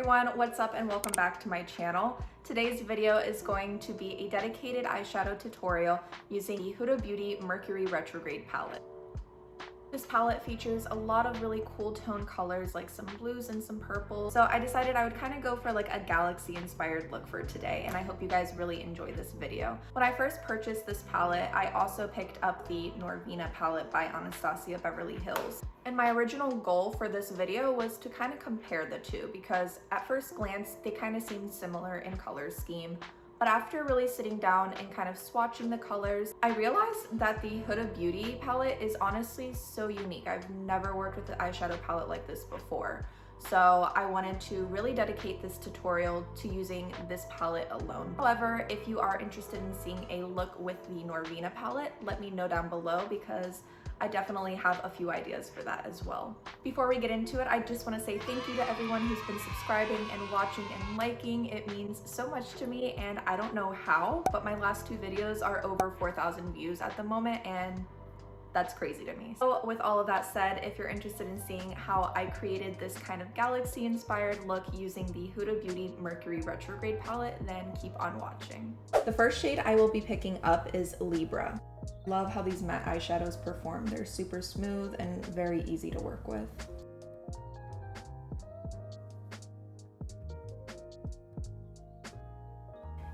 everyone, what's up and welcome back to my channel. Today's video is going to be a dedicated eyeshadow tutorial using the Huda Beauty Mercury Retrograde palette. This palette features a lot of really cool tone colors like some blues and some purples. So I decided I would kind of go for like a galaxy inspired look for today, and I hope you guys really enjoy this video. When I first purchased this palette, I also picked up the Norvina palette by Anastasia Beverly Hills. And my original goal for this video was to kind of compare the two because at first glance, they kind of seemed similar in color scheme. But after really sitting down and kind of swatching the colors, I realized that the Huda Beauty palette is honestly so unique. I've never worked with an eyeshadow palette like this before. So I wanted to really dedicate this tutorial to using this palette alone. However, if you are interested in seeing a look with the Norvina palette, let me know down below because I definitely have a few ideas for that as well. Before we get into it, I just want to say thank you to everyone who's been subscribing and watching and liking. It means so much to me, and I don't know how, but my last two videos are over 4,000 views at the moment, and that's crazy to me. So with all of that said, if you're interested in seeing how I created this kind of galaxy inspired look using the Huda Beauty Mercury Retrograde palette, then keep on watching. The first shade I will be picking up is Libra. Love how these matte eyeshadows perform. They're super smooth and very easy to work with.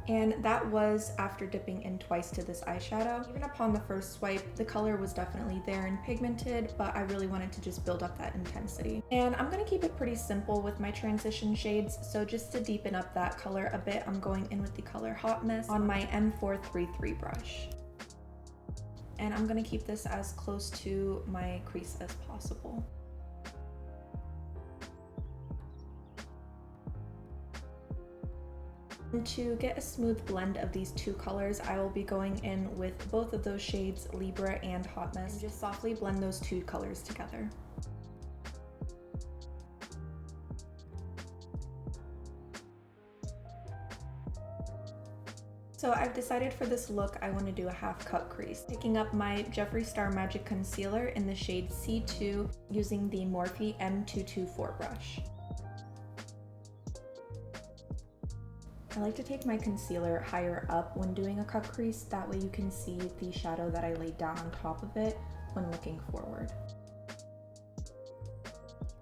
And that was after dipping in twice to this eyeshadow. Even upon the first swipe, the color was definitely there and pigmented, but I really wanted to just build up that intensity. And I'm gonna keep it pretty simple with my transition shades, so just to deepen up that color a bit, I'm going in with the color Hot Mess on my M433 brush. And I'm gonna keep this as close to my crease as possible. And to get a smooth blend of these two colors, I will be going in with both of those shades, Libra and Hot Mess, and just softly blend those two colors together. So I've decided for this look, I want to do a half cut crease. Picking up my Jeffree Star Magic Concealer in the shade C2 using the Morphe M224 brush. I like to take my concealer higher up when doing a cut crease, that way you can see the shadow that I laid down on top of it when looking forward.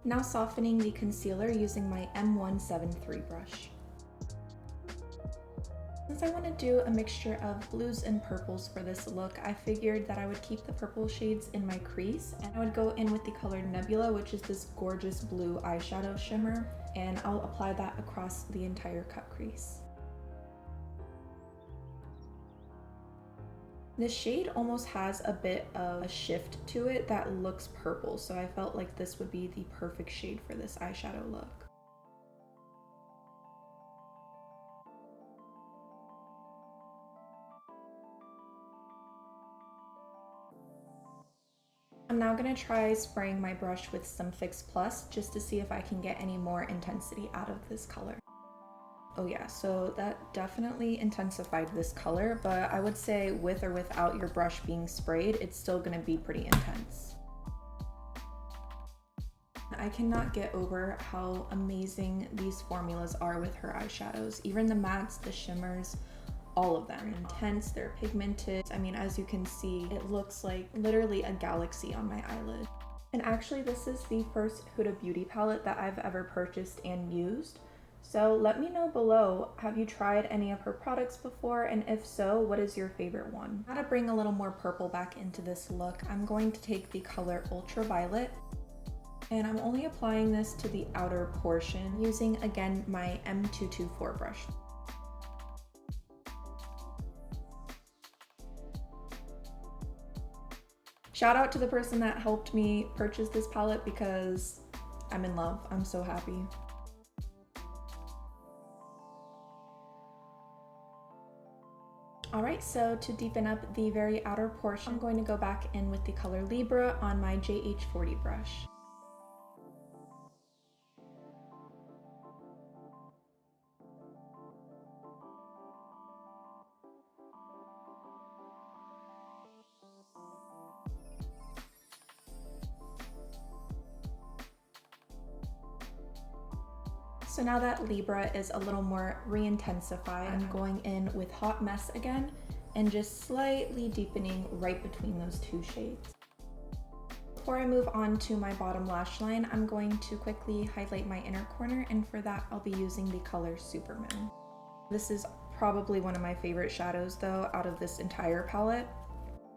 Now softening the concealer using my M173 brush. Since I want to do a mixture of blues and purples for this look, I figured that I would keep the purple shades in my crease and I would go in with the color Nebula, which is this gorgeous blue eyeshadow shimmer, and I'll apply that across the entire cut crease. This shade almost has a bit of a shift to it that looks purple, so I felt like this would be the perfect shade for this eyeshadow look. I'm now going to try spraying my brush with some Fix Plus just to see if I can get any more intensity out of this color. Oh yeah, so that definitely intensified this color, but I would say with or without your brush being sprayed, it's still going to be pretty intense. I cannot get over how amazing these formulas are with her eyeshadows. Even the mattes, the shimmers, all of them. Intense, they're pigmented. I mean, as you can see, it looks like literally a galaxy on my eyelid. And actually, this is the first Huda Beauty palette that I've ever purchased and used. So let me know below, have you tried any of her products before? And if so, what is your favorite one? Now to bring a little more purple back into this look, I'm going to take the color Ultraviolet. And I'm only applying this to the outer portion using, again, my M224 brush. Shout out to the person that helped me purchase this palette because I'm in love. I'm so happy. Alright, so to deepen up the very outer portion, I'm going to go back in with the color Libra on my JH40 brush. So now that Libra is a little more re-intensified, I'm going in with Hot Mess again and just slightly deepening right between those two shades. Before I move on to my bottom lash line, I'm going to quickly highlight my inner corner, and for that I'll be using the color Supermoon. This is probably one of my favorite shadows though out of this entire palette.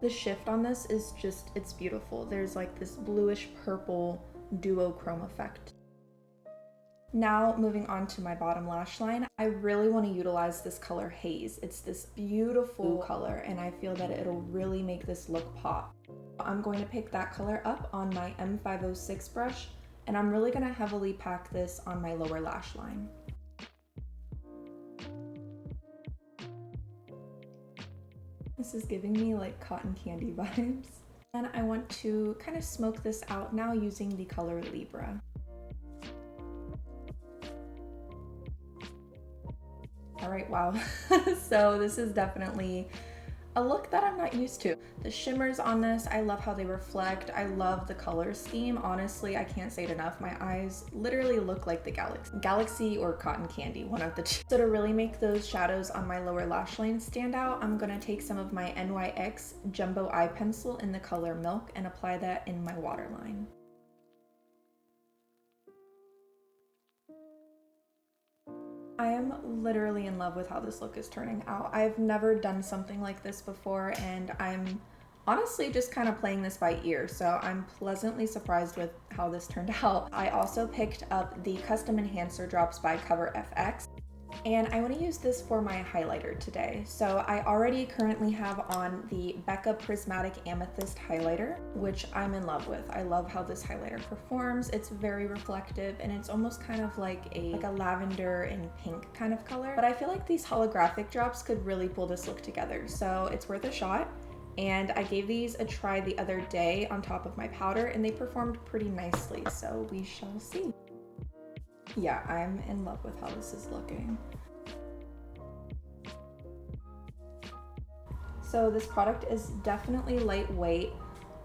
The shift on this is just, it's beautiful. There's like this bluish purple duochrome effect. Now moving on to my bottom lash line, I really want to utilize this color Haze. It's this beautiful color and I feel that it'll really make this look pop. I'm going to pick that color up on my M506 brush and I'm really going to heavily pack this on my lower lash line. This is giving me like cotton candy vibes. And I want to kind of smoke this out now using the color Libra. All right, wow. So this is definitely a look that I'm not used to. The shimmers on this, I love how they reflect. I love the color scheme. Honestly, I can't say it enough. My eyes literally look like the galaxy or cotton candy, one of the two. So to really make those shadows on my lower lash line stand out, I'm gonna take some of my NYX Jumbo Eye Pencil in the color Milk and apply that in my waterline. I am literally in love with how this look is turning out. I've never done something like this before and I'm honestly just kind of playing this by ear, so I'm pleasantly surprised with how this turned out. I also picked up the Custom Enhancer Drops by Cover FX. And I want to use this for my highlighter today. So I already currently have on the Becca Prismatic Amethyst highlighter, which I'm in love with. I love how this highlighter performs. It's very reflective and it's almost kind of like a lavender and pink kind of color. But I feel like these holographic drops could really pull this look together. So it's worth a shot. And I gave these a try the other day on top of my powder and they performed pretty nicely. So we shall see. Yeah, I'm in love with how this is looking. So this product is definitely lightweight.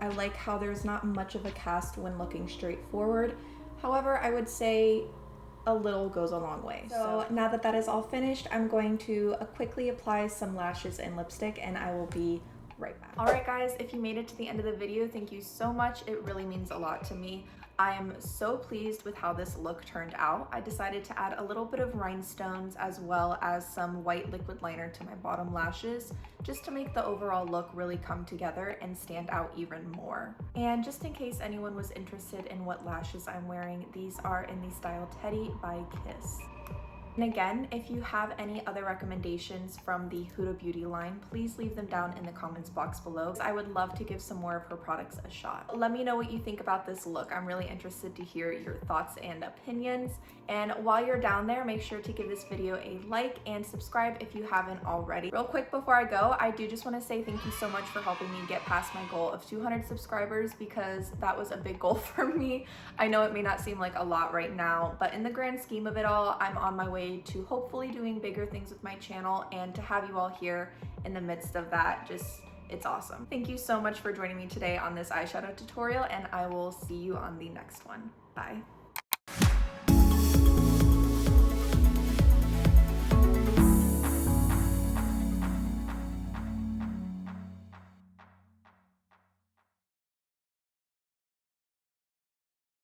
I like how there's not much of a cast when looking straight forward. However, I would say a little goes a long way. So now that that is all finished, I'm going to quickly apply some lashes and lipstick and I will be right back. All right guys, if you made it to the end of the video, thank you so much. It really means a lot to me. I am so pleased with how this look turned out. I decided to add a little bit of rhinestones as well as some white liquid liner to my bottom lashes just to make the overall look really come together and stand out even more. And just in case anyone was interested in what lashes I'm wearing, these are in the style Teddy by Kiss. And again, if you have any other recommendations from the Huda Beauty line, please leave them down in the comments box below. I would love to give some more of her products a shot. Let me know what you think about this look. I'm really interested to hear your thoughts and opinions. And while you're down there, make sure to give this video a like and subscribe if you haven't already. Real quick before I go, I do just want to say thank you so much for helping me get past my goal of 200 subscribers because that was a big goal for me. I know it may not seem like a lot right now, but in the grand scheme of it all, I'm on my way to hopefully doing bigger things with my channel, and to have you all here in the midst of that, it's awesome. Thank you so much for joining me today on this eyeshadow tutorial, and I will see you on the next one. Bye.